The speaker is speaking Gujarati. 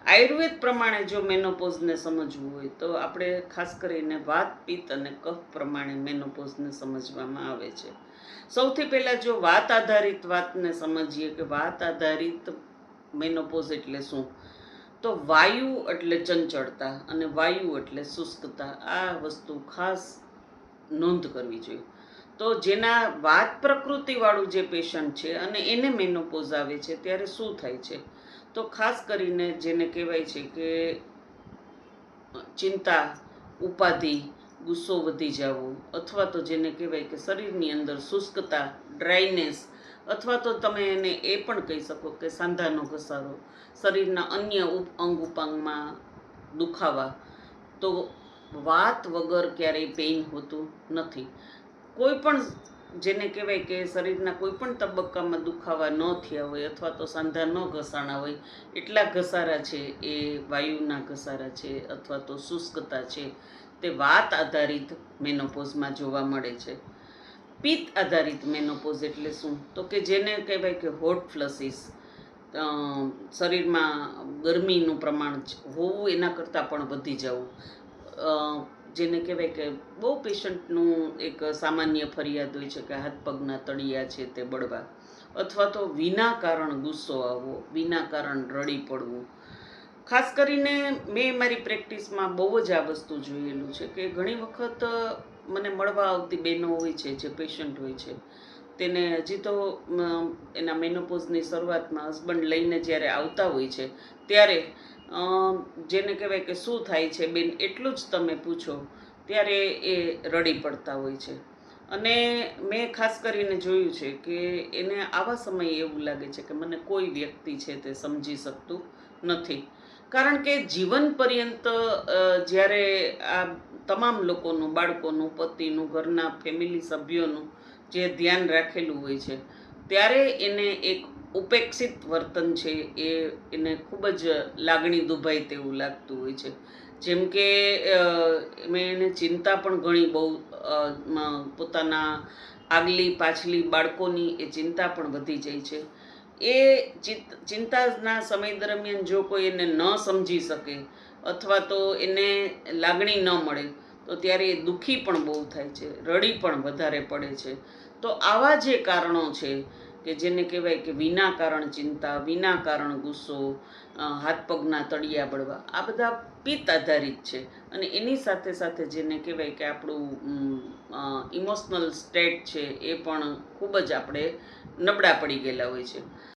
આયુર્વેદ પ્રમાણે જો મેનોપોઝને સમજવું હોય તો આપણે ખાસ કરીને વાત પિત્ત અને કફ પ્રમાણે મેનોપોઝને સમજવામાં આવે છે. સૌથી પહેલાં જો વાત આધારિત વાતને સમજીએ કે વાત આધારિત મેનોપોઝ એટલે શું, તો વાયુ એટલે ચંચળતા અને વાયુ એટલે શુષ્કતા. આ વસ્તુ ખાસ નોંધ કરવી જોઈએ. તો જેના વાત પ્રકૃતિવાળું જે પેશન્ટ છે અને એને મેનોપોઝ આવે છે ત્યારે શું થાય છે, તો ખાસ કરીને જેને કહેવાય છે કે ચિંતા, ઉપાધિ, ગુસ્સો વધી જવો, અથવા તો જેને કહેવાય કે શરીરની અંદર શુષ્કતા, ડ્રાયનેસ, અથવા તો તમે એને એ પણ કહી શકો કે સાંધાનો ઘસારો, શરીરના અન્ય અંગ ઉપાંગમાં દુખાવા, તો વાત વગર ક્યારેય પેઇન હોતું નથી. કોઈ પણ જેને કહેવાય કે શરીરના કોઈ પણ તબક્કામાં દુખાવા ન થયા હોય અથવા તો સાંધા ન ઘસાણા હોય, એટલા ઘસારા છે એ વાયુના ઘસારા છે અથવા તો શુષ્કતા છે, તે વાત આધારિત મેનોપોઝમાં જોવા મળે છે. પિત્ત આધારિત મેનોપોઝ એટલે શું, તો કે જેને કહેવાય કે હોટ ફ્લસીસ, શરીરમાં ગરમીનું પ્રમાણ હોવું એના કરતાં પણ વધી જવું, જેને કહેવાય કે બહુ પેશન્ટનું એક સામાન્ય ફરિયાદ હોય છે કે હાથ પગના તળિયા છે તે બળવા, અથવા તો વિના કારણ ગુસ્સો આવવો, વિના કારણ રડી પડવું. ખાસ કરીને મેં મારી પ્રેક્ટિસમાં બહુ જ આ વસ્તુ જોયેલું છે કે ઘણી વખત મને મળવા આવતી બહેનો હોય છે જે પેશન્ટ હોય છે, તેને હજી તો એના મેનોપોઝની શરૂઆતમાં હસબન્ડ લઈને જ્યારે આવતા હોય છે ત્યારે જેને કહેવાય કે શું થાય છે બેન એટલું જ તમે પૂછો ત્યારે એ રડી પડતા હોય છે. અને મેં ખાસ કરીને જોયું છે કે એને આવા સમયે એવું લાગે છે કે મને કોઈ વ્યક્તિ છે તે સમજી શકતું નથી. કારણ કે જીવન પર્યંત જ્યારે આ તમામ લોકોનું, બાળકોનું, પતિનું, ઘરના ફેમિલી સભ્યોનું જે ધ્યાન રાખેલું હોય છે, ત્યારે એને એક ઉપેક્ષિત વર્તન છે એ એને ખૂબ જ લાગણી દુભાય તેવું લાગતું હોય છે. જેમ કે મેં એને ચિંતા પણ ઘણી બહુ પોતાના આગલી પાછલી બાળકોની એ ચિંતા પણ વધી જાય છે. એ ચિંતાના સમય દરમિયાન જો કોઈ એને ન સમજી શકે અથવા તો એને લાગણી ન મળે તો ત્યારે એ દુઃખી પણ બહુ થાય છે, રડી પણ વધારે પડે છે. તો આવા જે કારણો છે કે જેને કહેવાય કે વિના કારણ ચિંતા, વિના કારણ ગુસ્સો, હાથ પગના તળિયા બળવા, આ બધા પિત્ત આધારિત છે. અને એની સાથે સાથે જેને કહેવાય કે આપણું ઇમોશનલ સ્ટેટ છે એ પણ ખૂબ જ આપણે નબળા પડી ગયેલા હોય છે.